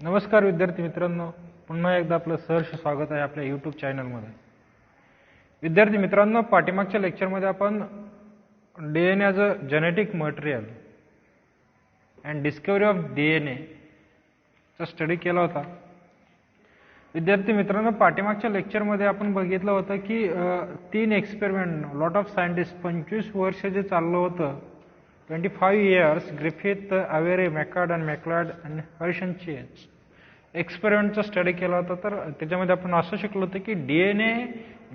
नमस्कार विद्यार्थी मित्रांनो, पुन्हा एकदा आपलं सहर्ष स्वागत आहे आपल्या यूट्यूब चॅनलमध्ये. विद्यार्थी मित्रांनो, पाठीमागच्या लेक्चरमध्ये आपण DNA as a genetic material and discovery of DNA चा स्टडी केला होता. विद्यार्थी मित्रांनो, पाठीमागच्या लेक्चरमध्ये आपण बघितलं होतं की 3 एक्सपेरिमेंट लॉट ऑफ सायंटिस्ट 25 वर्ष जे चाललं होतं, 25 years, ग्रिफिथ, अवेरे, मॅकॉर्ड अँड मॅक्लॉड आणि हर्शनचेज एक्सपेरिमेंटचा स्टडी केला होता. तर त्याच्यामध्ये आपण असं शिकलो होतं की DNA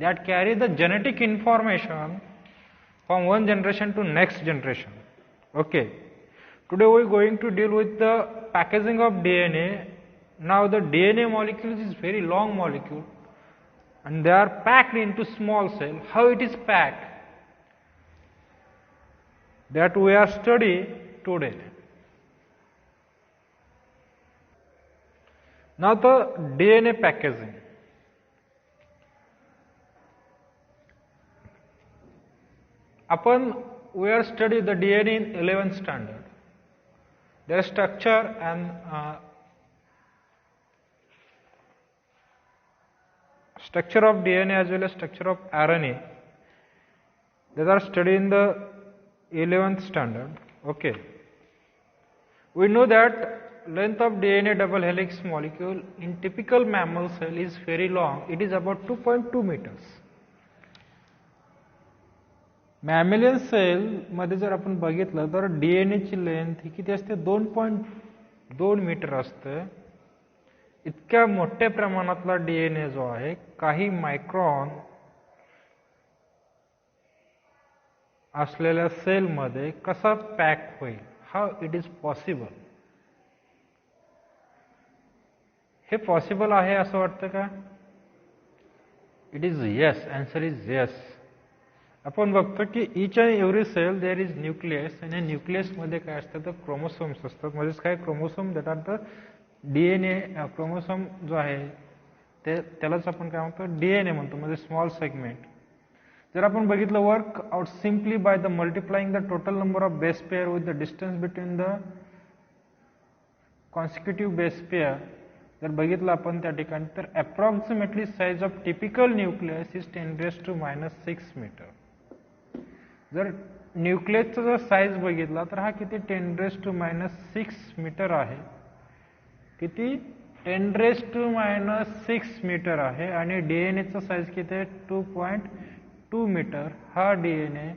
that carry the genetic information from one generation to next generation. Okay, today we going to deal with the packaging of DNA. Now the DNA molecules is very long molecule and they are packed into small cell. How it is packed, that we are study today. Now the DNA packaging. We are study the DNA in 11th standard. Their structure and structure of DNA as well as structure of RNA, these are studied in the 11th standard. Okay, we know that length of DNA double helix molecule in typical mammal cell is very long. It is about 2.2 meters. Mammalian sale मध्ये जर आपण बघितलं तर DNA ची length ही किती असते? 2.2 metre असते. इतक्या मोठ्या प्रमाणातला डीएनए जो आहे काही मायक्रॉन असलेल्या सेलमध्ये कसा पॅक होईल? How it is possible? हे पॉसिबल आहे असं वाटतं का? It is yes. Answer is yes. आपण बघतो की each and every cell there is nucleus, आणि न्यूक्लियस मध्ये काय असतं तर क्रोमोसोम्स असतात. म्हणजेच काय? Chromosome that are the DNA. Chromosome जो आहे त्यालाच आपण काय म्हणतो? डीएनए म्हणतो, म्हणजे स्मॉल सेगमेंट. जर आपण बघितलं work out simply by the multiplying the total number of base pair with the distance between the consecutive base pair जर बघितलं आपण त्या ठिकाणी, तर approximately size of typical nucleus is 10⁻⁶ metre. जर न्यूक्लियसचा जर साइज बघितला तर हा किती? 10⁻⁶ मीटर आहे. किती? 10⁻⁶ मीटर आहे. आणि डीएनएचा साइज किती आहे? 2.2 मीटर. हा डीएनए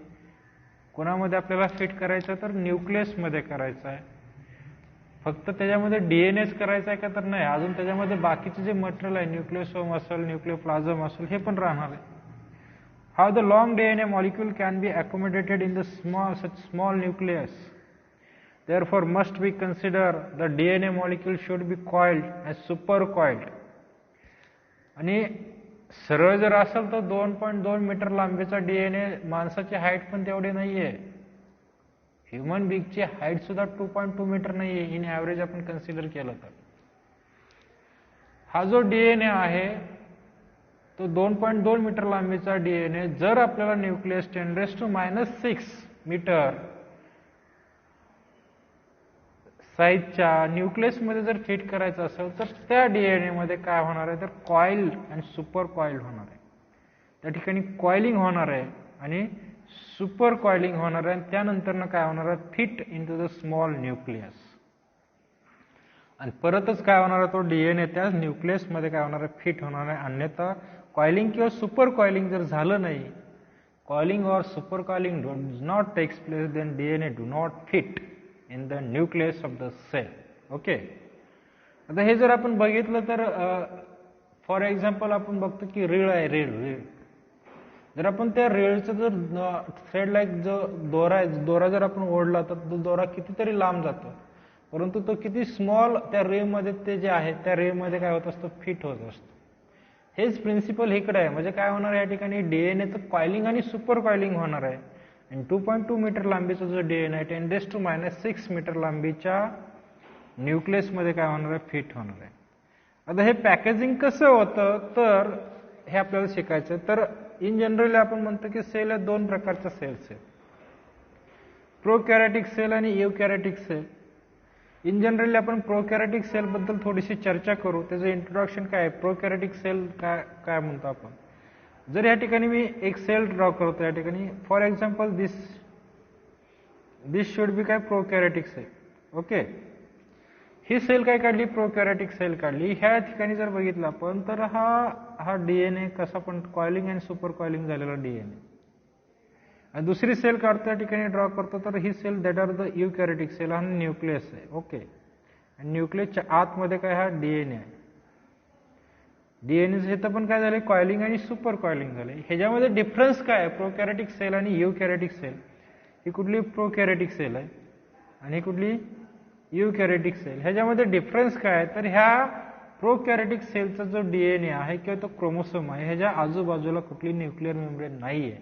कोणामध्ये आपल्याला फिट करायचा? तर न्यूक्लियस मध्ये करायचा आहे. फक्त त्याच्यामध्ये डीएनएच करायचा आहे का? तर नाही, अजून त्याच्यामध्ये बाकीचे जे मटेरियल आहे, न्यूक्लियोसोम असेल, न्यूक्लियोप्लाझम असेल, हे पण राहणार आहे. How the long DNA molecule can be accommodated in the such small nucleus. Therefore must we consider the DNA molecule should be coiled as supercoiled. आणि सरळ जर असेल तर 2.2 मीटर लांबीचा डीएनए, माणसाची हाईट पण तेवढी नाहीये. ह्युमन बीगची हाईट सुद्धा 2.2 मीटर नाहीये इन ॲव्हरेज आपण कन्सिडर केलं तर. हा जो डीएनए आहे तो 2.2 मीटर लांबीचा डीएनए जर आपल्याला न्यूक्लियस 10⁻⁶ मीटर साईजच्या न्यूक्लियसमध्ये जर फिट करायचं असेल तर त्या डीएनए मध्ये काय होणार आहे? तर कॉइल्ड अँड सुपर कॉइल्ड होणार आहे. त्या ठिकाणी कॉइलिंग होणार आहे आणि सुपर कॉइलिंग होणार आहे. आणि त्यानंतर काय होणार आहे? Fit into the small nucleus. आणि परतच काय होणार आहे? तो डीएनए त्या न्यूक्लियसमध्ये काय होणार आहे? फिट होणार आहे. अन्यथा कॉइलिंग किंवा सुपर कॉइलिंग जर झालं नाही, कॉइलिंग और super coiling does not takes place, then DNA do not fit in the nucleus of the cell. Okay, आता हे जर आपण बघितलं तर फॉर एक्झाम्पल आपण बघतो की रीळ आहे. रीळ जर आपण त्या रीळचं जर थ्रेड लाईक जो दोरा आहे, दोरा जर आपण ओढला तर तो दोरा कितीतरी लांब जातो, परंतु तो किती स्मॉल त्या रीळमध्ये ते जे आहे त्या रीळमध्ये काय होत असतो? फिट होत असतो. हेच प्रिन्सिपल इकडे आहे. म्हणजे काय होणार आहे? या ठिकाणी डीएनएचं कॉइलिंग आणि सुपर कॉइलिंग होणार आहे. आणि 2.2 मीटर लांबीचा जो डीएनए 10⁻⁶ मीटर लांबीच्या न्यूक्लियसमध्ये काय होणार आहे? फिट होणार आहे. आता हे पॅकेजिंग कसं होतं तर हे आपल्याला शिकायचं. तर इन जनरली आपण म्हणतो की सेल या 2 प्रकारच्या सेल्स आहेत, प्रोकॅरियोटिक सेल आणि यूकॅरियोटिक सेल. इन जनरली आपण प्रोकॅरियोटिक सेल बद्दल थोडीशी चर्चा करू. त्याचं इंट्रोडक्शन काय आहे, प्रोकॅरियोटिक सेल काय म्हणतो आपण. जर या ठिकाणी मी एक सेल ड्रॉ करतो या ठिकाणी, for example this should be काय प्रोकॅरियोटिक सेल. ओके, ही सेल काय काढली, प्रोकॅरियोटिक सेल काढली. ह्या ठिकाणी जर बघितलं आपण तर हा डीएनए कसा पण कॉइलिंग आणि सुपर कॉइलिंग झालेला डीएनए. आणि दुसरी सेल काढतो या ठिकाणी ड्रॉ करतो तर ही cell that are the eukaryotic cell, हा न्यूक्लियस आहे. ओके, आणि न्यूक्लियसच्या आतमध्ये काय हा डीएनए आहे. डीएनए इथं पण काय झाले, कॉइलिंग आणि सुपर कॉइलिंग झाले. ह्याच्यामध्ये डिफरन्स काय आहे, प्रोकॅरियोटिक सेल आणि युकॅरियोटिक सेल. ही कुठली प्रोकॅरियोटिक सेल आहे आणि ही कुठली युकॅरियोटिक सेल. ह्याच्यामध्ये डिफरन्स काय आहे तर ह्या प्रोकॅरियोटिक सेलचा जो डीएनए आहे किंवा तो क्रोमोसोम आहे ह्याच्या आजूबाजूला कुठली न्यूक्लिअर मेम्ब्रेन नाही आहे.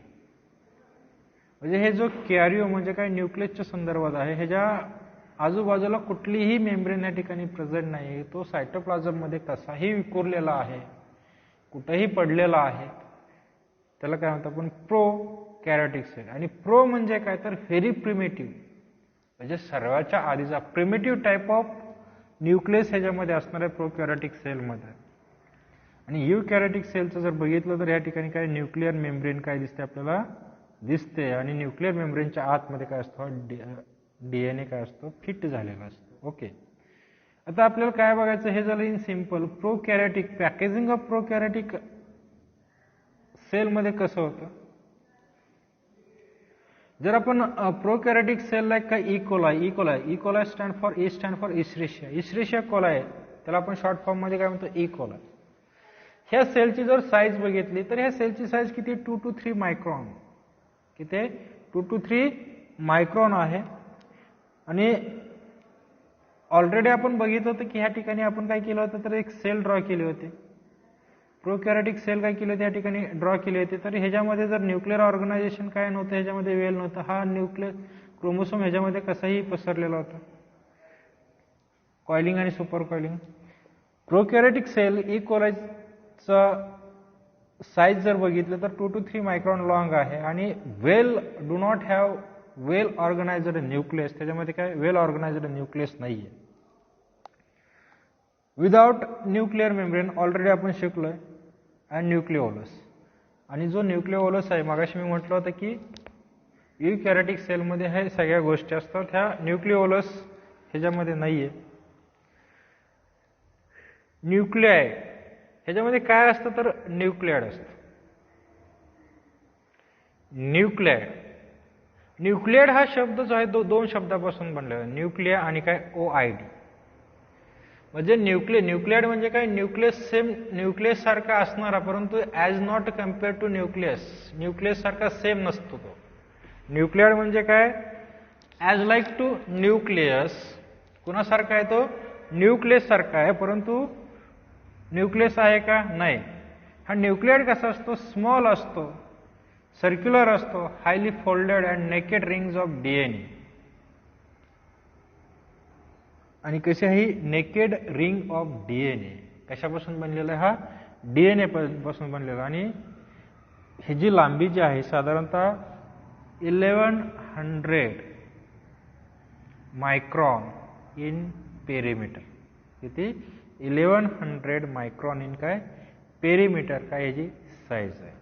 म्हणजे हे जो कॅरिओ म्हणजे काय न्यूक्लियसच्या संदर्भात आहे, ह्याच्या आजूबाजूला कुठलीही मेम्ब्रेन या ठिकाणी प्रेझेंट नाही आहे. तो सायटोप्लाझम मध्ये कसाही विखुरलेला आहे, कुठेही पडलेला आहे, त्याला काय म्हणतो आपण प्रोकॅरियोटिक सेल. आणि प्रो म्हणजे काय तर व्हेरी प्रिमिटिव्ह, म्हणजे सर्वाच्या आधीचा प्रिमिटिव्ह टाईप ऑफ न्यूक्लियस ह्याच्यामध्ये असणार आहे प्रोकॅरियोटिक सेलमध्ये. आणि युकॅरियोटिक सेलचं जर बघितलं तर या ठिकाणी काय न्यूक्लिअर मेम्ब्रेन काय दिसते आपल्याला दिसते. आणि न्यूक्लिअर मेम्ब्रेनच्या आतमध्ये काय असतो, डीएनए काय असतो, फिट झालेला असतो. ओके, आता आपल्याला काय बघायचं, हे झालं इन सिंपल प्रोकॅरियोटिक पॅकेजिंग ऑफ प्रोकॅरियोटिक सेलमध्ये कसं होतं. जर आपण प्रोकॅरियोटिक सेलला काय इकोलाय स्टँड फॉर इस्ट्रेशिया कोलाय, त्याला आपण शॉर्ट फॉर्म मध्ये काय म्हणतो, इकोलाय. ह्या सेलची जर साईज बघितली तर ह्या सेलची साईज किती, 2 to 3 मायक्रॉन. किती, 2 to 3 मायक्रॉन आहे. आणि ऑलरेडी आपण बघितलं होतं की ह्या ठिकाणी आपण काय केलं होतं तर एक सेल ड्रॉ केली होती, प्रोकॅरियोटिक सेल काय केली होती या ठिकाणी ड्रॉ केली होती. तर ह्याच्यामध्ये जर न्यूक्लिअर ऑर्गनायझेशन काय नव्हतं, ह्याच्यामध्ये वेल नव्हतं, हा न्यूक्लिअर क्रोमोसोम ह्याच्यामध्ये कसाही पसरलेला होता, कॉइलिंग आणि सुपर कॉइलिंग. प्रोकॅरियोटिक सेल इकोलायचा साईज जर बघितलं तर 2 to 3 मायक्रॉन लॉंग आहे. आणि do not have well organised nucleus, त्याच्यामध्ये काय वेल ऑर्गनायझड न्यूक्लियस नाहीये. विदाउट न्यूक्लिअर मेम्ब्रेन ऑलरेडी आपण शिकलोय. अँड न्यूक्लिओलस, आणि जो न्यूक्लिओलस आहे मगाशी मी म्हटलं होतं की युकॅरियोटिक सेलमध्ये हे सगळ्या गोष्टी असतात, ह्या न्यूक्लिओलस ह्याच्यामध्ये नाहीये. न्यूक्लिआय ह्याच्यामध्ये काय असतं तर न्यूक्लियाड असतं. न्यूक्लियाड हा शब्द जो आहे तो 2 शब्दापासून बनलेला आहे, न्यूक्लिया आणि काय OID. म्हणजे न्यूक्लियाड म्हणजे काय, न्यूक्लियस सारखा असणारा, परंतु as not compare to nucleus सारखा सेम नसतो तो. न्यूक्लियाड म्हणजे काय, ॲज लाईक टू न्यूक्लियस, कुणासारखा आहे तो, न्यूक्लियस सारखा आहे, परंतु न्यूक्लियस आहे का, नाही. हा न्यूक्लियाड कसा असतो, स्मॉल असतो, सर्क्युलर असतो, highly folded and naked rings of DNA. आणि कशी आहे नेकेड रिंग ऑफ डीएनए, कशापासून बनलेला आहे, हा डीएनए पासून बनलेला. आणि ही जी लांबी जी आहे साधारणतः 1100 मायक्रॉन इन पेरिमीटर. किती, 1100 मायक्रॉन इन काय पेरिमीटर, काय ह्याची साईज आहे.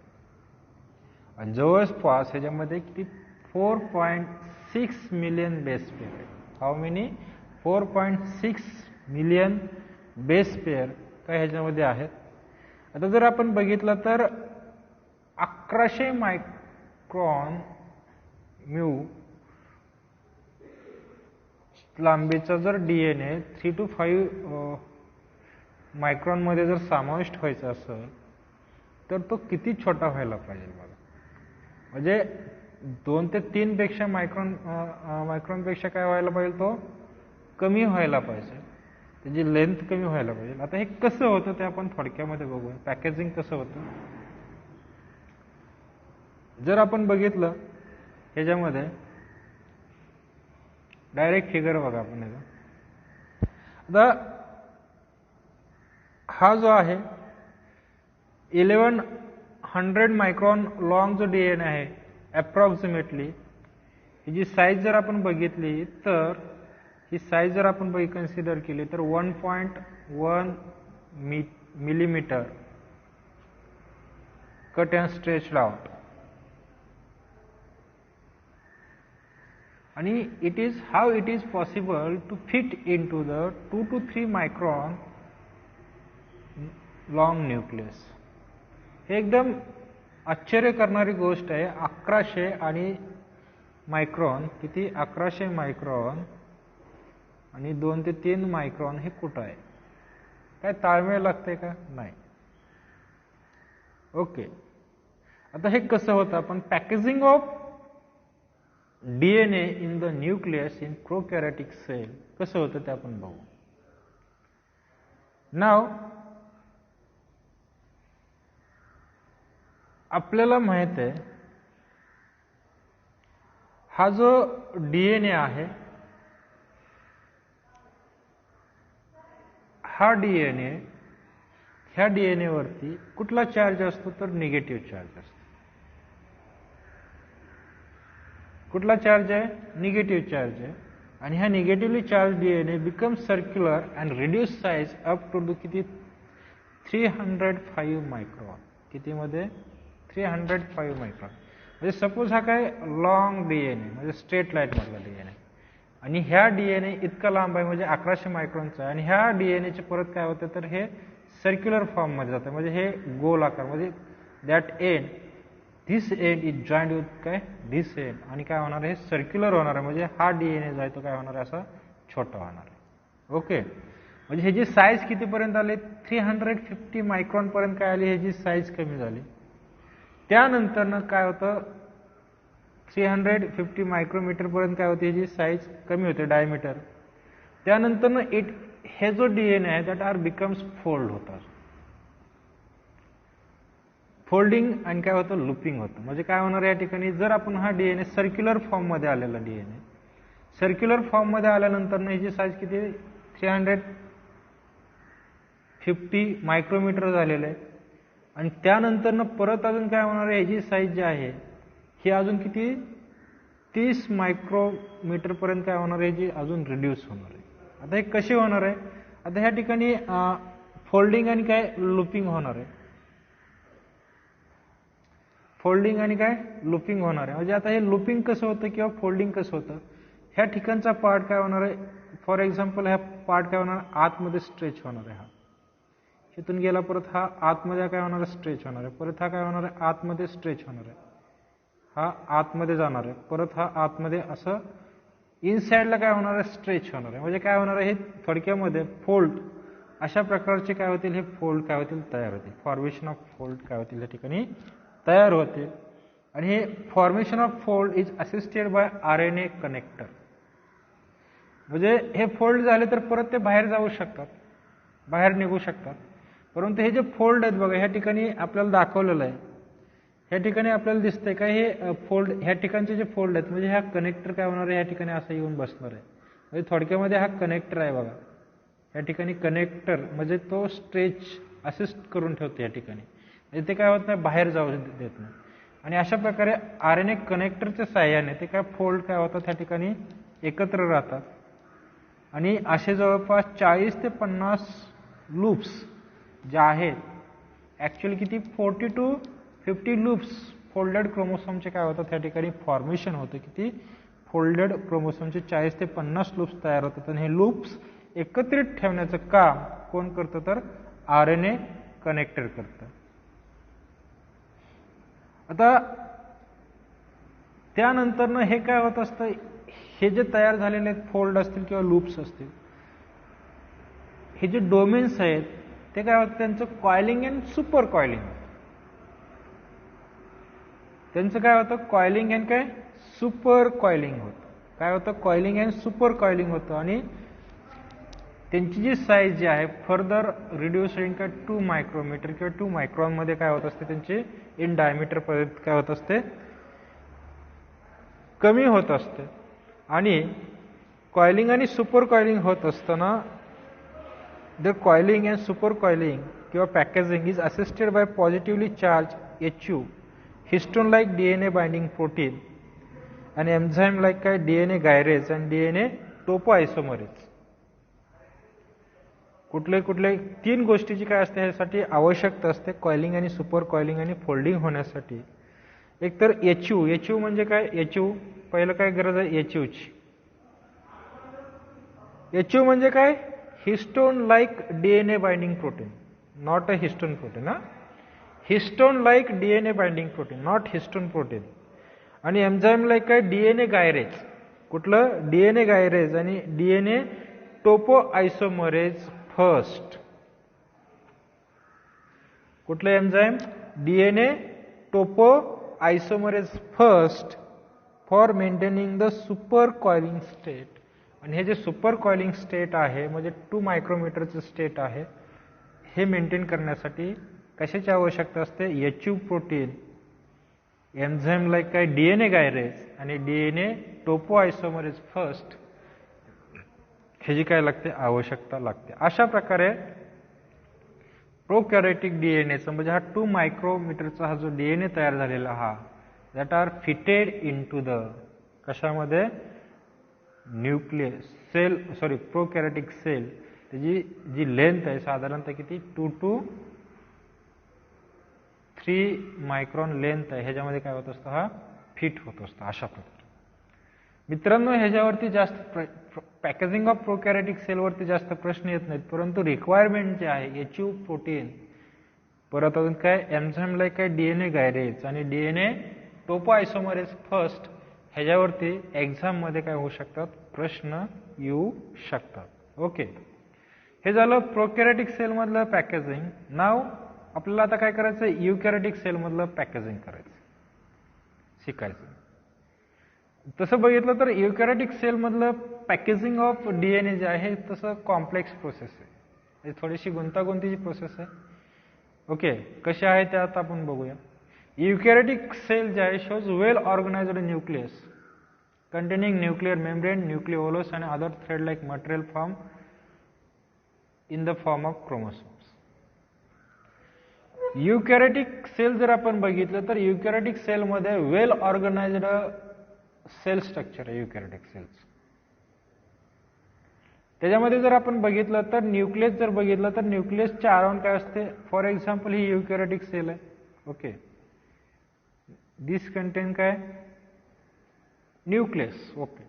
आणि जवळपास ह्याच्यामध्ये किती 4.6 मिलियन बेस पेअर आहे. How many, 4.6 million base pair काय ह्याच्यामध्ये आहेत. आता जर आपण बघितलं तर 1100 मायक्रॉन म्यू लांबीचा जर डीएनए 3 to 5 मायक्रॉन मध्ये जर समाविष्ट व्हायचा असेल तर तो किती छोटा व्हायला पाहिजे बघा. म्हणजे 2 ते 3 पेक्षा मायक्रॉन पेक्षा काय व्हायला पाहिजे, तो कमी व्हायला पाहिजे, त्याची लेंथ कमी व्हायला पाहिजे. आता हे कसं होतं ते आपण थोडक्यामध्ये बघूया, पॅकेजिंग कसं होतं. जर आपण बघितलं ह्याच्यामध्ये डायरेक्ट फिगर बघा आपण आता, हा जो आहे 1100 मायक्रॉन लॉंग जो डीएनए आहे अप्रॉक्सिमेटली, ही जी साईज जर आपण बघितली तर ही साईज जर आपण कन्सिडर केली तर 1.1 millimetre cut and stretched out, आणि how it is possible to fit into the 2 to 3 micron long nucleus. हे एकदम आश्चर्य करणारी गोष्ट आहे. 1100 आणि मायक्रॉन, किती 1100 मायक्रॉन आणि 2 ते 3 मायक्रॉन हे कुठं आहे? काय ताळमेळ लागते का? नाही. ओके, आता हे कसं होतं? आपण packaging of DNA in the nucleus in prokaryotic cell कसं होतं ते आपण बघू. नाव आपल्याला माहित आहे, हा जो DNA आहे, हा DNA, ह्या DNA वरती कुठला चार्ज असतो? तर निगेटिव्ह चार्ज असतो. कुठला चार्ज आहे? निगेटिव्ह चार्ज आहे. आणि ह्या negatively charge DNA become circular and reduce size up to किती? 305 मायक्रॉन. कितीमध्ये? 305 मायक्रॉन. म्हणजे सपोज हा काय लॉंग DNA, म्हणजे स्ट्रेट लाईन मधला DNA, आणि ह्या DNA इतका लांब आहे म्हणजे 1100 मायक्रॉनचा आहे, आणि ह्या DNA चे परत काय होतं तर हे सर्क्युलर फॉर्म मध्ये जातं, म्हणजे हे गोल आकार, म्हणजे that end, this end is joined with काय धिस एंड, आणि काय होणार आहे? सर्क्युलर होणार आहे. म्हणजे हा DNA जो आहे तो काय होणार आहे? असा छोटा होणार आहे. ओके, म्हणजे ह्याची साईज कितीपर्यंत आली? 350 मायक्रॉन पर्यंत काय आली? ह्याची साईज कमी झाली. त्यानंतर काय होतं? 350 मायक्रोमीटर पर्यंत काय होते? ह्याची साईज कमी होते, डायमीटर. त्यानंतर हे जो DNA आहे दॅट आर बिकम्स फोल्ड होतात. फोल्डिंग आणि काय होतं? लुपिंग होतं. म्हणजे काय होणार या ठिकाणी? जर आपण हा DNA सर्क्युलर फॉर्म मध्ये आलेला DNA, सर्क्युलर फॉर्म मध्ये आल्यानंतर ह्याची साईज किती? 350 मायक्रोमीटर झालेलं आहे. आणि त्यानंतर परत अजून काय होणार आहे? ह्याची साईज जी आहे ही अजून किती? 30 मायक्रोमीटर पर्यंत काय होणार आहे? जी अजून रिड्यूस होणार आहे. आता हे कसे होणार आहे? आता ह्या ठिकाणी फोल्डिंग आणि काय लुपिंग होणार आहे. फोल्डिंग आणि काय लुपिंग होणार आहे. म्हणजे आता हे लुपिंग कसं होतं किंवा फोल्डिंग कसं होतं? ह्या ठिकाणचा पार्ट काय होणार आहे? फॉर एक्झाम्पल ह्या पार्ट काय होणार? आतमध्ये स्ट्रेच होणार आहे. हा इथून गेला, परत हा आतमध्ये काय होणार आहे? स्ट्रेच होणार आहे. परत हा काय होणार आहे? आतमध्ये स्ट्रेच होणार आहे. हा आतमध्ये जाणार आहे. परत हा आतमध्ये असं इनसाइडला काय होणार आहे? स्ट्रेच होणार आहे. म्हणजे काय होणार आहे? हे थोडक्यामध्ये फोल्ड अशा प्रकारचे काय होतील? हे फोल्ड काय होतील? तयार होतील. फॉर्मेशन ऑफ फोल्ड काय होतील या ठिकाणी? तयार होतील. आणि हे formation of fold is assisted bye RNA connector. म्हणजे हे फोल्ड झाले तर परत ते बाहेर जाऊ शकतात, बाहेर निघू शकतात. परंतु हे जे फोल्ड आहेत बघा, ह्या ठिकाणी आपल्याला दाखवलेलं आहे, ह्या ठिकाणी आपल्याला दिसतंय का हे फोल्ड, ह्या ठिकाणचे जे फोल्ड आहेत म्हणजे ह्या कनेक्टर काय होणार आहे? ह्या ठिकाणी असं येऊन बसणार आहे. म्हणजे थोडक्यामध्ये हा कनेक्टर आहे बघा. या ठिकाणी कनेक्टर म्हणजे तो स्ट्रेच असिस्ट करून ठेवतो या ठिकाणी. म्हणजे ते काय होत नाही? बाहेर जाऊ देत नाही. आणि अशा प्रकारे RNA कनेक्टरच्या साहाय्याने ते काय फोल्ड काय होतात? त्या ठिकाणी एकत्र राहतात. आणि असे जवळपास 40 ते 50 लूप्स जे आहेत, ॲक्च्युअली किती 40 to 50 लूप्स फोल्डेड क्रोमोसोमचे काय होतात? त्या ठिकाणी फॉर्मेशन होतं. किती? फोल्डेड क्रोमोसोमचे 40 ते 50 लूप्स तयार होतात. आणि हे लूप्स एकत्रित ठेवण्याचं काम कोण करतं? तर RNA कनेक्टर करतं. आता त्यानंतर हे काय होत असतं? हे जे तयार झालेले फोल्ड असतील किंवा लूप्स असतील, हे जे डोमेन्स आहेत ते काय होतं? त्यांचं कॉइलिंग अँड सुपर कॉइलिंग. त्यांचं काय होतं? कॉइलिंग अँड काय सुपर कॉइलिंग होतं. काय होतं? कॉइलिंग अँड सुपर कॉइलिंग होतं. आणि त्यांची जी साईज जी आहे फर्दर रिड्यूस इन काय 2 मायक्रोमीटर किंवा 2 मायक्रॉन मध्ये काय होत असते? त्यांची इन डायमीटर पर्यंत काय होत असते? कमी होत असते. आणि कॉइलिंग आणि सुपर कॉइलिंग होत असताना the coiling and super coiling किंवा packaging is assisted by positively charge HU histone like DNA binding protein आणि एन्झाईम लाईक काय DNA gyrase and DNA topo isomerase. कुठले कुठले 3 गोष्टीची काय असते ह्यासाठी आवश्यकता असते कॉइलिंग आणि सुपर कॉइलिंग आणि फोल्डिंग होण्यासाठी. एक तर HU. HU म्हणजे काय? HU पहिलं काय गरज आहे HUची. HU म्हणजे काय? Histone like DNA binding protein, not a histone protein. Histone like DNA binding protein, not histone protein. आणि एन्झाईम लाईक काय? DNA gyrase. कुठलं? DNA गायरेज आणि DNA टोपो आयसोमरेज फर्स्ट. कुठलं एन्झाईम? DNA topo isomerase first for maintaining the super coiling state. आणि हे जे super coiling state आहे म्हणजे 2 मायक्रोमीटरचं स्टेट आहे, हे मेंटेन करण्यासाठी कशाची आवश्यकता असते? HU प्रोटीन, एन्झाईम लाईक काय? DNA गायरेज आणि DNA टोपो आयसोमरेज फर्स्ट ह्याची काय लागते? आवश्यकता लागते. अशा प्रकारे प्रोकॅरियोटिक डीएनएचा म्हणजे हा 2 मायक्रोमीटरचा हा जो डीएनए तयार झालेला हा that are fitted into the कशामध्ये? Nucleus cell, sorry prokaryotic cell. त्याची जी लेंथ आहे साधारणतः किती? 2 to 3 मायक्रॉन लेंथ आहे. ह्याच्यामध्ये काय होत असतं? हा फिट होत असतो अशा प्रकारे. मित्रांनो, ह्याच्यावरती जास्त पॅकेजिंग ऑफ प्रोकॅरियोटिक सेलवरती जास्त प्रश्न येत नाहीत, परंतु रिक्वायरमेंट जे आहे HU प्रोटीन, परत अजून काय एन्झाईम लाईक काय DNA गायरेज आणि DNA टोपो आयसोमरेज फर्स्ट ह्याच्यावरती एक्झाममध्ये काय होऊ शकतात? प्रश्न येऊ शकतात. ओके, हे झालं प्रोकॅरियोटिक सेलमधलं पॅकेजिंग. नाव आपल्याला आता काय करायचं? युकॅरियोटिक सेलमधलं पॅकेजिंग करायचं, शिकायचं. तसं बघितलं तर युकॅरियोटिक सेलमधलं पॅकेजिंग ऑफ DNA जे आहे तसं कॉम्प्लेक्स प्रोसेस आहे, थोडीशी गुंतागुंतीची प्रोसेस आहे. ओके, कशी आहे ते आता आपण बघूया. युकॅरियोटिक सेल जे आहे shows well organised nucleus containing nuclear membrane, nucleolus and other thread-like material form in the form of chromosomes. Eukaryotic cell जर आपण बघितलं तर युकॅरियोटिक सेलमध्ये वेल ऑर्गनाइज्ड सेल स्ट्रक्चर आहे युकॅरियोटिक सेल्स. त्याच्यामध्ये जर आपण बघितलं तर न्यूक्लियस जर बघितलं तर न्यूक्लियसच्या अराउंड काय असते? फॉर एक्झाम्पल ही युकॅरियोटिक सेल आहे. ओके, दिस कंटेन काय? न्यूक्लियस. ओके,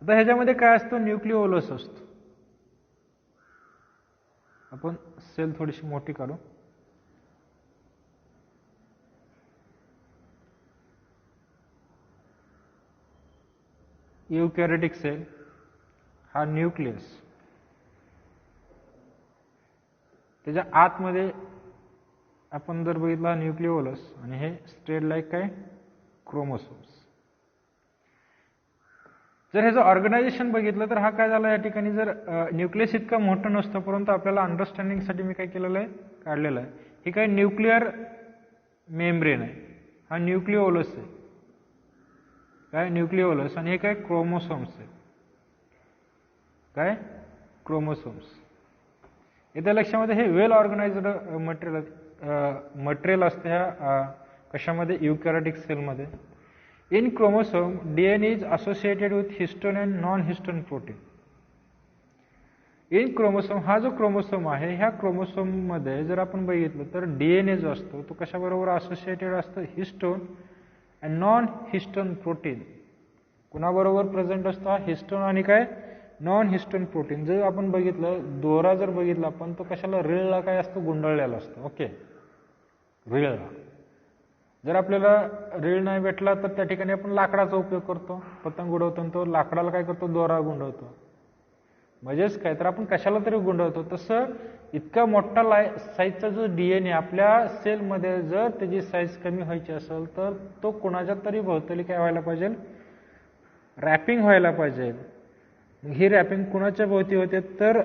आता ह्याच्यामध्ये काय असतं? न्यूक्लिओलस असतो. आपण सेल थोडीशी मोठी काढू. युकॅरियोटिक सेल हा न्यूक्लियस, त्याच्या आतमध्ये आपण जर बघितला न्यूक्लिओलस आणि हे स्ट्रेट लाईक काय? क्रोमोसोम्स. जर ह्याचं ऑर्गनायझेशन बघितलं तर हा काय झाला या ठिकाणी? जर न्यूक्लियस इतका मोठं नसतं, परंतु आपल्याला अंडरस्टँडिंगसाठी मी काय केलेलं आहे? काढलेलं आहे. हे काय? न्यूक्लिअर मेम्ब्रेन आहे, हा न्यूक्लिओलस आहे. काय? न्यूक्लिओलस. आणि हे काय? क्रोमोसोम्स आहे. काय? क्रोमोसोम्स. येत्या लक्षामध्ये हे वेल ऑर्गनाइज्ड मटेरियल असते ह्या कशामध्ये? युकॅरियोटिक सेलमध्ये. In chromosome DNA is associated with histone and non histone protein. In chromosome, हा जो क्रोमोसोम आहे ह्या क्रोमोसोम मध्ये जर आपण बघितलं तर DNA जो असतो तो कशाबरोबर असोसिएटेड असतो? Histone and non histone protein. कुणाबरोबर प्रेझेंट असतो? हा हिस्टोन आणि काय? Non histone protein. जर आपण बघितलं दोरा जर बघितला आपण तो कशाला? रीळला काय असतो? गुंडाळलेला असतो. ओके, रीळला. जर आपल्याला रीळ नाही भेटला तर त्या ठिकाणी आपण लाकडाचा उपयोग करतो, पतंग उडवतो, तो लाकडाला काय करतो? दोरा गुंडवतो. म्हणजेच काय तर आपण कशाला तरी गुंडवतो. तसं इतका मोठा साईजचा जो DNA आपल्या सेलमध्ये जर त्याची साईज कमी व्हायची असेल तर तो कुणाच्या तरी भोवताली काय व्हायला पाहिजे? रॅपिंग व्हायला पाहिजे. ही रॅपिंग कुणाच्या भोवती होते? तर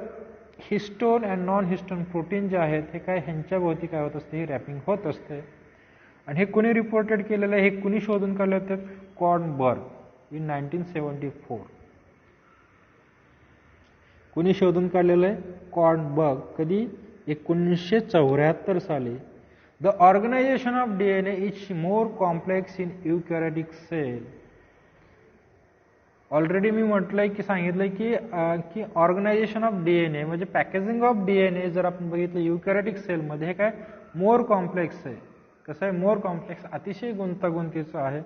histone and non histone protein जे आहेत हे काय ह्यांच्या भोवती काय होत असते? ही रॅपिंग होत असते. आणि हे कुणी रिपोर्टेड केलेलं आहे? हे कुणी शोधून काढलं होतं? Kornberg in 1974. कुणी शोधून काढलेलं आहे? कॉर्नबर्ग. कधी? 1974 साली. The organisation of DNA is more complex in eukaryotic cell. Already मी म्हटलंय की सांगितलंय की ऑर्गनायझेशन ऑफ डीएनए म्हणजे पॅकेजिंग ऑफ डीएनए जर आपण बघितलं युकॅरियोटिक सेलमध्ये हे काय मोर कॉम्प्लेक्स आहे. कसं आहे मोर कॉम्प्लेक्स, अतिशय गुंतागुंतीचं आहे.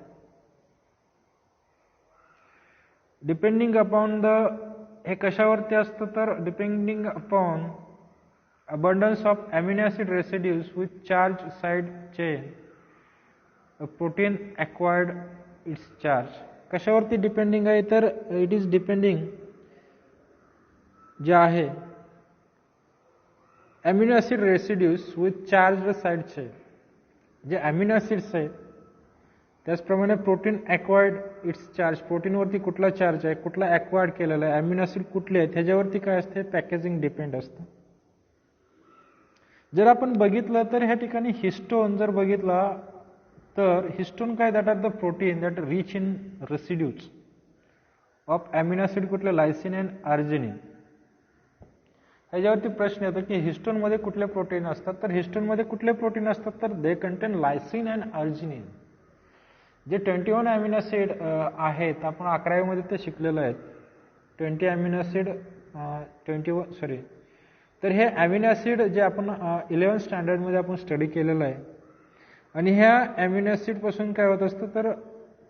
डिपेंडिंग अपॉन हे कशावरती असतं तर depending upon abundance of amino acid residues with charge side chain a protein acquired its charge. कशावरती डिपेंडिंग आहे तर इट इज डिपेंडिंग जे आहे amino acid residues with charge side chain. जे अमिनो ॲसिड्स आहेत त्याचप्रमाणे प्रोटीन ॲक्वायर्ड इट्स चार्ज, प्रोटीनवरती कुठला चार्ज आहे, कुठला ॲक्वायर्ड केलेला आहे, अमिनो ॲसिड कुठले आहेत ह्याच्यावरती काय असते पॅकेजिंग डिपेंड असतं. जर आपण बघितलं तर ह्या ठिकाणी हिस्टोन जर बघितला तर हिस्टोन काय that are the protein that rich in residues of amino acid कुठले लायसिन अँड आर्जिनिन. ह्याच्यावरती प्रश्न येतो की हिस्टोनमध्ये कुठले प्रोटीन असतात तर हिस्टोनमध्ये कुठले प्रोटीन असतात तर they contain lysine and arginine. जे 21 अमिनो ॲसिड आहेत आपण 11वी मध्ये ते शिकलेलं आहे 20 अमिनो ॲसिड 21 तर हे अमिनो ॲसिड जे आपण 11th स्टँडर्डमध्ये आपण स्टडी केलेलं आहे आणि ह्या अमिनो ॲसिडपासून काय होत असतं तर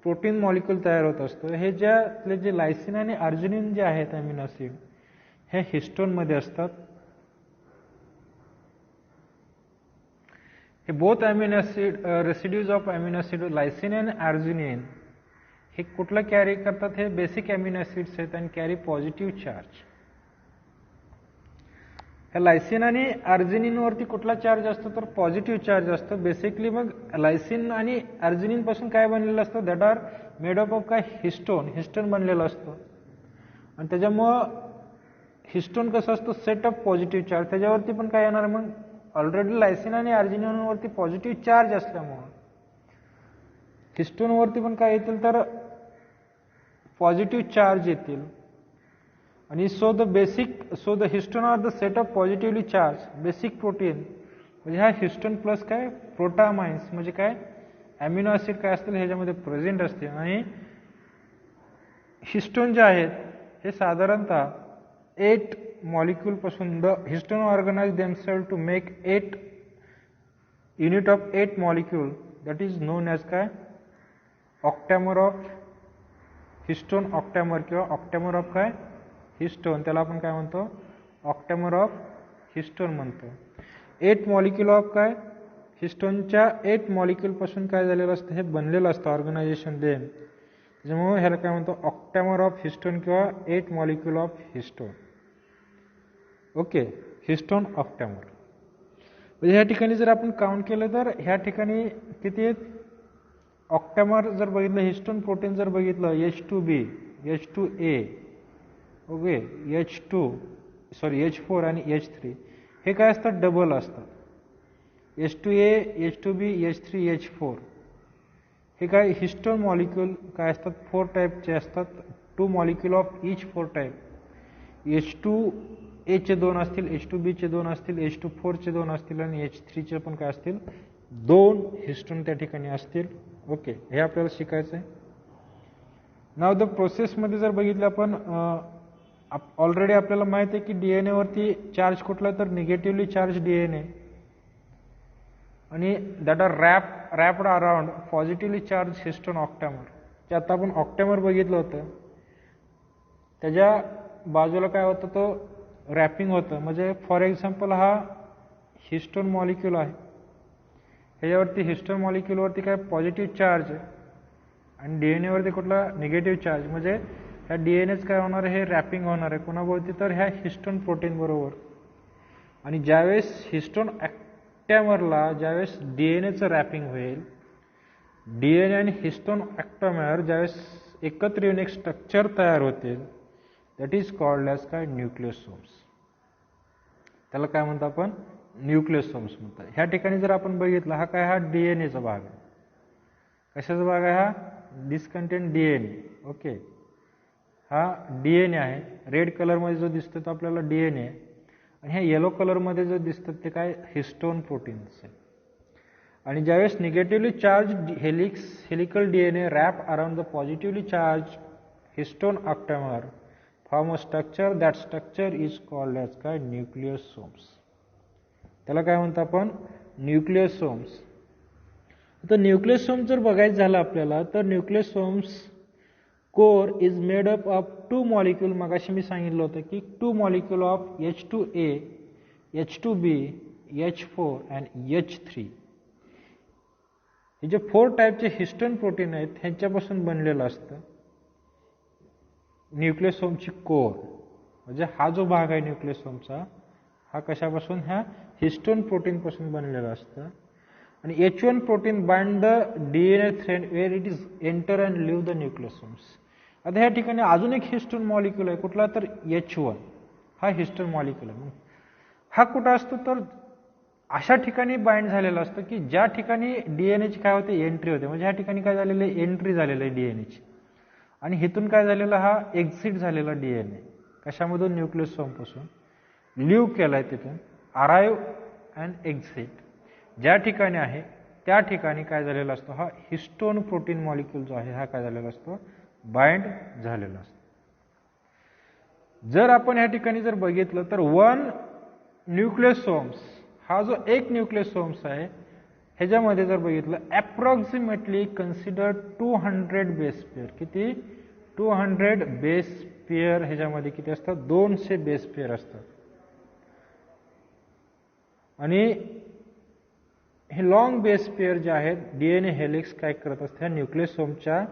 प्रोटीन मॉलिक्यूल तयार होत असतं. हे ज्यातले जे लायसिन आणि आर्जिनिन जे आहेत अमिनो ॲसिड हे हिस्टोनमध्ये असतात. हे both amino acid residues of amino acid lysine and arginine हे कुठलं कॅरी करतात हे बेसिक अमिनो ॲसिड्स आहेत आणि कॅरी पॉझिटिव्ह चार्ज. ह्या लायसिन आणि आर्जिनिनवरती कुठला चार्ज असतो तर पॉझिटिव्ह चार्ज असतो. बेसिकली मग लायसिन आणि आर्जिनिन पासून काय बनलेलं असतं that are made up of काय हिस्टोन बनलेलं असतं आणि त्याच्यामुळं हिस्टोन कसं असतं सेट ऑफ पॉझिटिव्ह चार्ज त्याच्यावरती पण काय येणार मग ऑलरेडी लायसिन आणि आर्जिनिनवरती पॉझिटिव्ह चार्ज असल्यामुळं हिस्टोनवरती पण काय येतील तर पॉझिटिव्ह चार्ज येतील. आणि so the histone are the set of positively charge basic protein म्हणजे हा हिस्टोन प्लस काय प्रोटामाइन्स म्हणजे काय अमिनो ॲसिड काय असतील ह्याच्यामध्ये प्रेझेंट असते. आणि हिस्टोन जे आहेत हे साधारणतः 8 मॉलिक्यूल पासून the histone organise themselves to make 8 unit of 8 molecule that is known as काय ऑक्टॅमर ऑफ हिस्टोन ऑक्टॅमर किंवा ऑक्टॅमर ऑफ काय हिस्टोन त्याला आपण काय म्हणतो ऑक्टॅमर ऑफ हिस्टोन म्हणतो. 8 मॉलिक्यूल ऑफ काय हिस्टोनच्या 8 मॉलिक्यूल पासून काय झालेलं असतं हे बनलेलं असतं ऑर्गनायझेशन देम त्याच्यामुळे ह्याला काय म्हणतो ऑक्टॅमर ऑफ हिस्टोन किंवा 8 molecule of histone. Okay histone octamer म्हणजे ह्या ठिकाणी जर आपण काउंट केलं तर ह्या ठिकाणी किती आहेत ऑक्टॅमर जर बघितलं हिस्टोन प्रोटीन जर बघितलं H2B H2A ओके H4 आणि H3 हे काय असतात डबल असतात. H2A H2B H3 H4 हे काय हिस्टोन मॉलिक्यूल काय असतात 4 टाईपचे असतात. 2 molecule of each 4 type. H2A चे 2 असतील H2B चे 2 असतील H24 चे 2 असतील आणि H3 चे पण काय असतील 2 हिस्टोन त्या ठिकाणी असतील. ओके हे आपल्याला शिकायचं आहे. नाव द प्रोसेसमध्ये जर बघितलं आपण ऑलरेडी आपल्याला माहित आहे की डीएनए वरती चार्ज कुठला तर निगेटिव्हली चार्ज डीएनए आणि that are wrapped around positively charge histone octamer. जे आता आपण ऑक्टॅमर बघितलं होतं त्याच्या बाजूला काय होतं तो रॅपिंग होतं. म्हणजे फॉर एक्झाम्पल हा हिस्टोन मॉलिक्यूल आहे ह्याच्यावरती हिस्टोन मॉलिक्यूलवरती काय पॉझिटिव्ह चार्ज आहे आणि डीएनए वरती कुठला निगेटिव्ह चार्ज म्हणजे ह्या डीएनएच काय होणार आहे हे रॅपिंग होणार आहे कोणाभोवती तर ह्या हिस्टोन प्रोटीन बरोबर. आणि ज्यावेळेस हिस्टोन ऑक्टॅमरला ज्यावेळेस डीएनएचं रॅपिंग होईल डीएनए आणि हिस्टोन ऑक्टॅमर ज्यावेळेस एकत्र येऊन एक स्ट्रक्चर तयार होतील दॅट इज कॉल्ड ॲज काय न्यूक्लियोसोम्स. त्याला काय म्हणतो आपण न्यूक्लियोसोम्स म्हणतात. ह्या ठिकाणी जर आपण बघितलं हा काय हा डीएनएचा भाग आहे. कशाचा भाग आहे हा दिस कंटेन डीएनए. ओके हा डीएनए आहे. रेड कलरमध्ये जो दिसतो तो आपल्याला डीएनए आणि ह्या येलो कलरमध्ये जो दिसतात ते काय हिस्टोन प्रोटीन्स आहे. आणि ज्यावेळेस negatively charge helical DNA wrap around the positively charge histone octamer form a structure, that structure is called as काय, न्यूक्लियोसोम्स. त्याला काय म्हणतो आपण, न्यूक्लियोसोम्स. तर न्यूक्लियोसोम जर बघायचं झालं आपल्याला, तर nucleosomes core is made up of 2 molecule. मगाशी मी सांगितलं होतं की 2 molecule of H2A, H2B, H4 and H3. हे जे 4 टाईपचे हिस्टोन प्रोटीन आहेत ह्यांच्यापासून बनलेलं असतं न्यूक्लियोसोमची कोर. म्हणजे हा जो भाग आहे न्यूक्लियोसोमचा, हा कशापासून, ह्या हिस्टोन प्रोटीन पासून बनलेला असतं. आणि H1 protein bind the DNA thread where it is enter and leave the nucleosomes. आता ह्या ठिकाणी अजून एक हिस्टोन मॉलिक्यूल आहे, कुठला, तर H1. हा हिस्टोन मॉलिक्यूल आहे. हा कुठं असतो, तर अशा ठिकाणी बाइंड झालेला असतं की ज्या ठिकाणी डीएनएची काय होते, एंट्री होते. म्हणजे ह्या ठिकाणी काय झालेलं आहे, एंट्री झालेलं आहे डीएनएची. आणि इथून काय झालेलं, हा एक्झिट झालेला डीएनए कशामधून, न्यूक्लियोसोमपासून लिव्ह केलाय तिथून, अराईव्ह अँड एक्झिट. ज्या ठिकाणी आहे त्या ठिकाणी काय झालेला असतो, हा हिस्टोन प्रोटीन मॉलिक्यूल जो आहे हा काय झालेला असतो, बाइंड झालेला असतो. जर आपण या ठिकाणी जर बघितलं तर 1 न्यूक्लियोसोम्स, हा जो एक न्यूक्लियोसोम्स आहे ह्याच्यामध्ये जर बघितलं, अप्रॉक्सिमेटली कन्सिडर 200 बेस पेअर. किती, 200 बेस पेअर. ह्याच्यामध्ये किती असतात, 200 बेस पेअर असतात. आणि हे लॉंग बेस पेअर जे आहेत, डीएनए हेलिक्स काय करत असते, न्यूक्लियोसोमच्या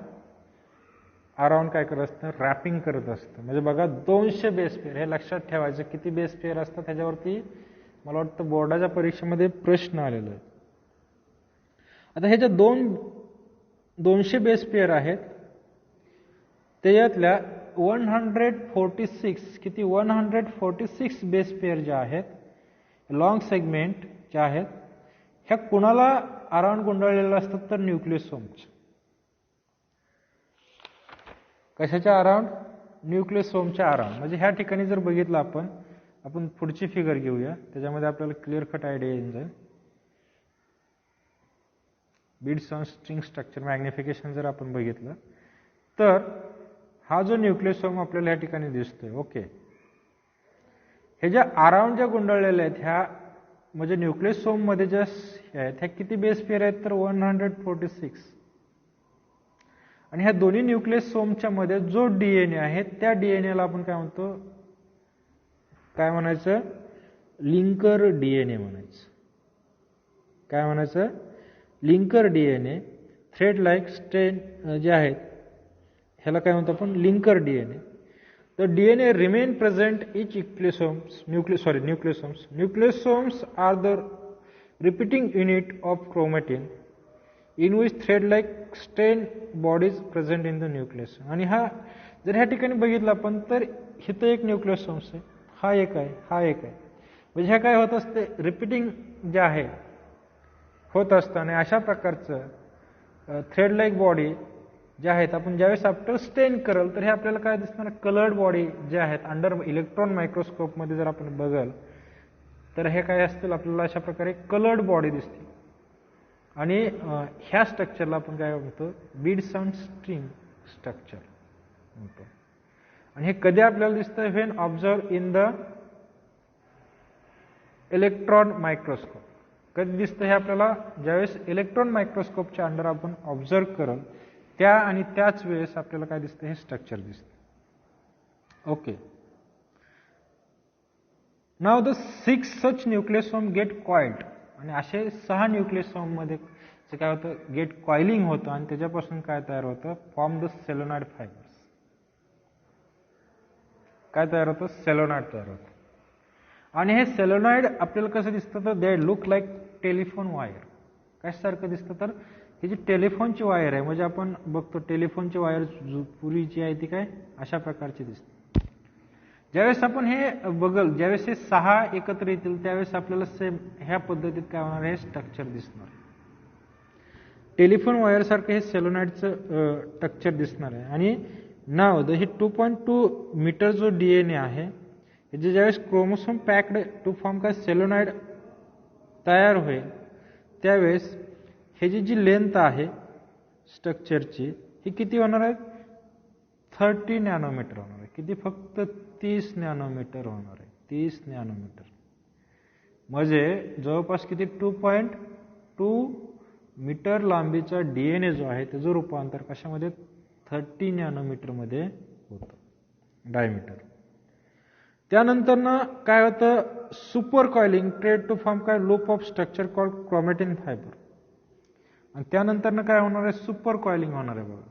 अराउंड काय करत असतं, रॅपिंग करत असतं. म्हणजे बघा 200 बेस पेअर, हे लक्षात ठेवायचं किती बेस पेअर असतात. ह्याच्यावरती मला वाटतं बोर्डाच्या परीक्षेमध्ये प्रश्न आलेला आहे. आता ह्याच्या 200 बेस पेअर आहेत, त्याच्यातल्या 146 किती, 146 बेस पेअर ज्या आहेत लॉंग सेगमेंट ज्या आहेत, ह्या कुणाला अराउंड गुंडाळलेल्या असतात, तर न्यूक्लियोसोमच्या. कशाच्या अराउंड, न्यूक्लियोसोमच्या अराउंड. म्हणजे ह्या ठिकाणी जर बघितलं आपण पुढची फिगर घेऊया, त्याच्यामध्ये आपल्याला क्लिअर कट आयडिया येऊन जाईल. Beads on string structure magnification जर आपण बघितलं तर हा जो न्यूक्लियोसोम आपल्याला या ठिकाणी दिसतोय, ओके, हे ज्या अराउंड ज्या गुंडाळलेल्या आहेत ह्या, म्हणजे न्यूक्लियोसोम मध्ये ज्या आहेत ह्या किती बेस पेअर आहेत, तर 146. आणि ह्या दोन्ही न्यूक्लियोसोमच्या मध्ये जो डीएनए आहे त्या डीएनएला आपण काय म्हणतो, काय म्हणायचं, लिंकर डीएनए म्हणायचं. काय म्हणायचं, linker DNA. Thread like strain जे आहेत ह्याला काय म्हणतो आपण, linker DNA. The DNA remain present each nucleosomes. Nucleosomes are the repeating unit of chromatin in which thread like strain bodies present in the nucleus. आणि हा जर ह्या ठिकाणी बघितलं आपण तर इथं एक न्यूक्लियोसोम्स आहे, हा एक आहे, हा एक आहे. म्हणजे ह्या काय होत असते, रिपीटिंग जे आहे होत असतं. आणि अशा प्रकारचं थ्रेड लाईक बॉडी ज्या आहेत, आपण ज्यावेळेस आफ्टर स्टेन करल तर हे आपल्याला काय दिसणार, कलर्ड बॉडी जे आहेत अंडर इलेक्ट्रॉन मायक्रोस्कोपमध्ये जर आपण बघल तर हे काय असतील, आपल्याला अशा प्रकारे कलर्ड बॉडी दिसतील. आणि ह्या स्ट्रक्चरला आपण काय म्हणतो, बीड्स ऑन स्ट्रिंग स्ट्रक्चर म्हणतो. आणि हे कधी आपल्याला दिसतं, when observe in the electron microscope. कधी दिसतं हे आपल्याला, ज्यावेळेस इलेक्ट्रॉन मायक्रोस्कोपच्या अंडर आपण ऑब्झर्व करल त्या आणि त्याच वेळेस आपल्याला काय दिसतं, हे स्ट्रक्चर दिसतं. Okay, now the 6 such nucleosome get coiled. आणि असे 6 न्यूक्लियोसोम मध्ये काय होतं, गेट कॉइलिंग होतं. आणि त्याच्यापासून काय तयार होतं, फॉर्म द सेलोनॉइड फायबर्स. काय तयार होतं, सेलोनॉइड तयार होतं. आणि हे सेलोनॉइड आपल्याला कसं दिसतं, तर they look like telephone wire. कशासारखं दिसतं, तर ही जी टेलिफोनची वायर आहे, म्हणजे आपण बघतो टेलिफोनची वायर पूर्वीची आहे ती काय अशा प्रकारची दिसते. ज्यावेळेस आपण हे बघल, ज्यावेळेस हे 6 एकत्र येतील त्यावेळेस आपल्याला सेम ह्या पद्धतीत काय होणार, हे स्ट्रक्चर दिसणार. टेलिफोन वायर सारखं हे सेलोनॉइडचं स्ट्रक्चर दिसणार आहे. आणि नाव द हे 2.2 मीटर जो डीएनए आहे, जे ज्यावेळेस क्रोमोसोम पॅक्ड टू फॉर्म काय सेलोनॉइड तयार होईल त्यावेळेस ह्याची जी लेंथ आहे स्ट्रक्चरची ही किती होणार आहे, 30 नॅनोमीटर होणार आहे. किती? फक्त 30 नॅनोमीटर होणार आहे. 30 नॅनोमीटर म्हणजे जवळपास किती? 2.2 मीटर लांबीचा DNA जो आहे त्याचं रूपांतर कशामध्ये? 30 नॅनोमीटरमध्ये होतं, डायमीटर. त्यानंतर ना काय होतं? Super coiling thread to form काय? Loop of structure called chromatin fibre. आणि त्यानंतर ना काय होणार आहे? सुपर कॉइलिंग होणार आहे. बघा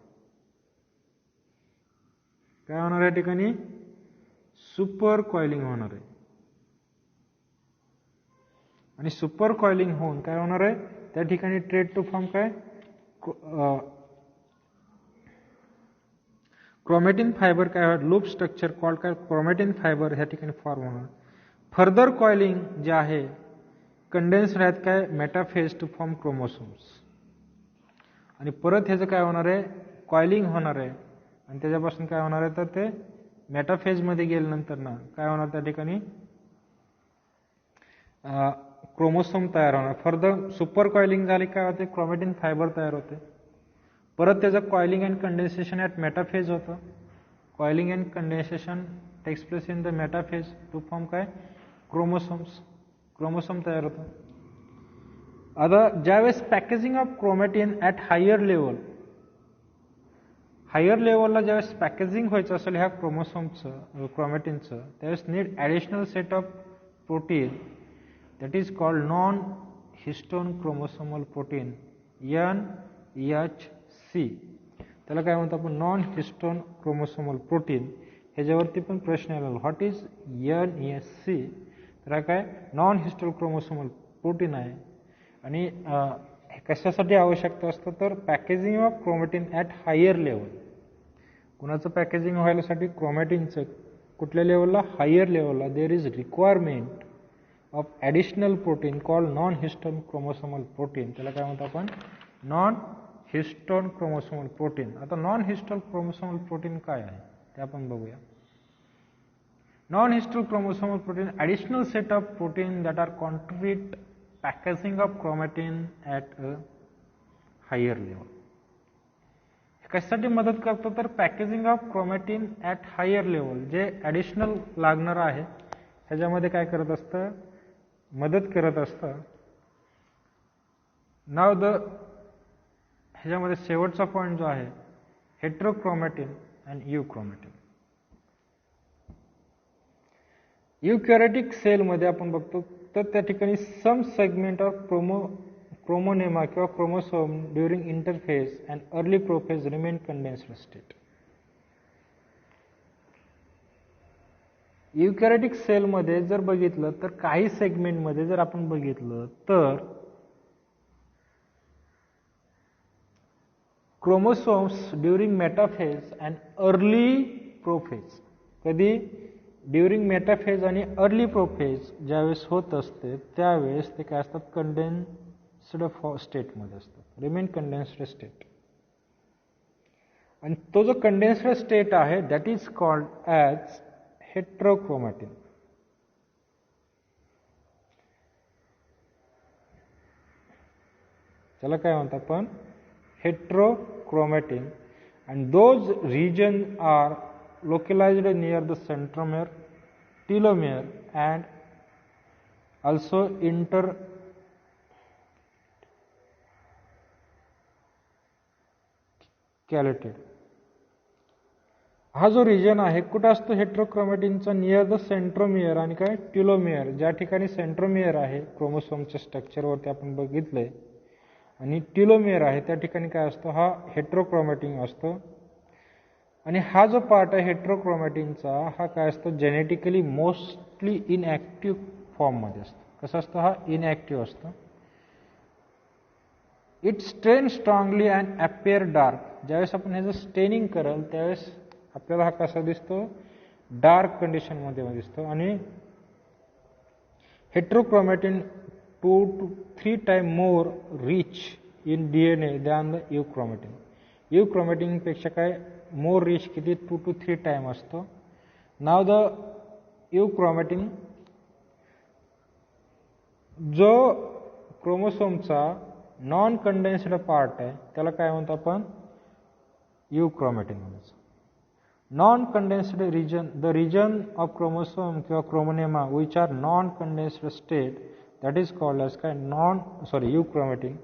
काय होणार आहे ठिकाणी? सुपर कॉइलिंग होणार आहे. आणि सुपर कॉइलिंग होऊन काय होणार आहे? त्या ठिकाणी ट्रेड टू फॉर्म काय? क्रोमॅटिन फायबर काय? लूप स्ट्रक्चर कॉल्ड काय? क्रोमॅटिन फायबर ह्या ठिकाणी फॉर्म होणार. फर्दर कॉइलिंग जे आहे कंडेन्स्ड आहेत काय? Metaphase to form chromosomes. आणि परत ह्याचं काय होणार आहे? कॉइलिंग होणार आहे. आणि त्याच्यापासून काय होणार आहे? तर ते मेटाफेजमध्ये गेल्यानंतर ना काय होणार? त्या ठिकाणी क्रोमोसोम तयार होणार. फर्दर सुपर कॉइलिंग झाली काय होते? क्रोमॅटिन फायबर तयार होते. परत त्याचं coiling and condensation at metaphase होतं. Coiling and condensation takes place in the metaphase to form काय? क्रोमोसोम्स. क्रोमोसोम तयार होतं. आता ज्यावेळेस packaging of chromatin at higher level, higher लेवलला ज्यावेळेस पॅकेजिंग व्हायचं असेल ह्या क्रोमोसोमचं, क्रोमॅटिनचं, त्यावेळेस need additional set of protein that is called non histone chromosomal protein, NHC. त्याला काय म्हणतो आपण? Non histone chromosomal protein. ह्याच्यावरती पण प्रश्न आला, व्हॉट इज NHC? तर काय? नॉन हिस्टोन क्रोमोसोमल प्रोटीन आहे. आणि हे कशासाठी आवश्यकता असतं? तर packaging of chromatin at higher level. कुणाचं पॅकेजिंग व्हायसाठी? क्रोमॅटिनचं. कुठल्या लेवलला? हायर लेवलला. There is requirement of additional protein called non histone chromosomal protein. त्याला काय म्हणतो आपण? Non histone chromosomal protein. आता नॉन हिस्टोन क्रोमोसोमल प्रोटीन काय आहे ते आपण बघूया. Non histone chromosomal protein additional set of protein that are contribute packaging of chromatin at a higher level. कशासाठी मदत करतो? तर packaging of chromatin at higher level जे ॲडिशनल लागणार आहे ह्याच्यामध्ये काय करत असतं? मदत करत असतं. नाव ह्याच्यामध्ये शेवटचा पॉईंट जो आहे हेट्रोक्रोमॅटिन अँड युक्रोमॅटिन. युकॅरियोटिक सेलमध्ये आपण बघतो तर त्या ठिकाणी सम सेगमेंट ऑफ क्रोमोनेमा किंवा chromosome during interphase and early prophase remain condensed state. Eukaryotic सेलमध्ये जर बघितलं तर काही सेगमेंटमध्ये जर आपण बघितलं तर chromosomes during metaphase and early prophase. कधी? ड्युरिंग मेटाफेज आणि अर्ली प्रोफेज ज्यावेळेस होत असते त्यावेळेस ते काय असतात? कंडेन्स्ड स्टेटमध्ये असतात. Remain condensed state. आणि तो जो कंडेन्स्ड स्टेट आहे दॅट इज कॉल्ड ॲज हेट्रोक्रोमॅटिन. त्याला काय म्हणतो आपण? हेट्रोक्रोमॅटिन. and those regions are localized near the centromere, telomere and also intercalated. हा जो रिजन आहे कुठं असतो हेट्रोक्रोमॅटिनचा? नियर द सेंट्रोमियर आणि काय? टिलोमियर. ज्या ठिकाणी सेंट्रोमियर आहे क्रोमोसोमच्या स्ट्रक्चरवरती आपण बघितलंय आणि टिलोमियर आहे त्या ठिकाणी काय असतो? हा हेट्रोक्रोमॅटिन असतो. आणि हा जो पार्ट आहे हेट्रोक्रोमॅटिनचा हा काय असतो? जेनेटिकली मोस्टली इनॲक्टिव्ह फॉर्ममध्ये असतो. कसा असतो हा? इनॲक्टिव्ह असतो. It strain strongly and appear dark. ज्यावेळेस आपण ह्याचं स्टेनिंग कराल त्यावेळेस आपल्याला हा कसा दिसतो? डार्क कंडिशनमध्ये दिसतो. आणि हेट्रोक्रोमॅटिन 2 to 3 times more rich in DNA than the euchromatin. euchromatinपेक्षा काय मोर रिच किती? 2 to 3 times असतो. नाव द euchromatin जो क्रोमोसोमचा नॉन कंडेन्स्ड पार्ट आहे त्याला काय म्हणतो आपण? euchromatin म्हणायचं. Non condensed region, the region of chromosome किंवा chromonema which are non condensed state that is called as काय यूक्रोमॅटिक.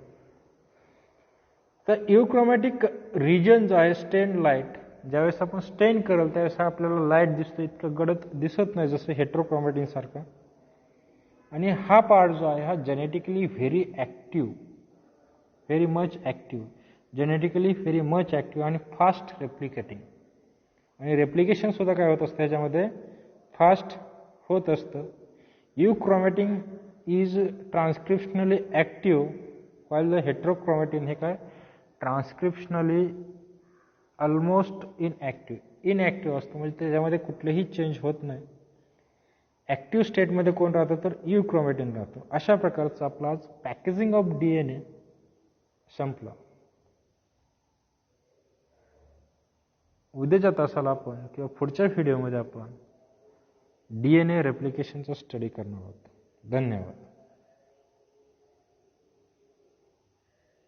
तर यूक्रोमॅटिक रिजन जो आहे स्टेन लाईट, ज्यावेळेस आपण स्टेन करेल त्यावेळेस आपल्याला लाईट दिसतो, इतकं गडद दिसत नाही जसं हेट्रोक्रोमॅटिन सारखं. आणि हा पार्ट जो आहे हा genetically very active, very much active, genetically very much active आणि फास्ट रेप्लिकेटिंग. आणि रेप्लिकेशन सुद्धा काय होत असतं ह्याच्यामध्ये, फास्ट होत असतं. यूक्रोमॅटिन इज ट्रान्सक्रिप्शनली ॲक्टिव्ह वाईल द हेट्रोक्रोमॅटिन हे काय ट्रान्सक्रिप्शनली ऑलमोस्ट इनॲक्टिव्ह असतं, म्हणजे त्याच्यामध्ये कुठलेही चेंज होत नाही. ॲक्टिव्ह स्टेटमध्ये कोण राहतं तर यूक्रोमॅटिन राहतं. अशा प्रकारचं आपलं आज पॅकेजिंग ऑफ DNA संपलं. उद्याच्या तासाला आपण किंवा पुढच्या व्हिडिओमध्ये आपण DNA रेप्लिकेशनचा स्टडी करणार आहोत. धन्यवाद.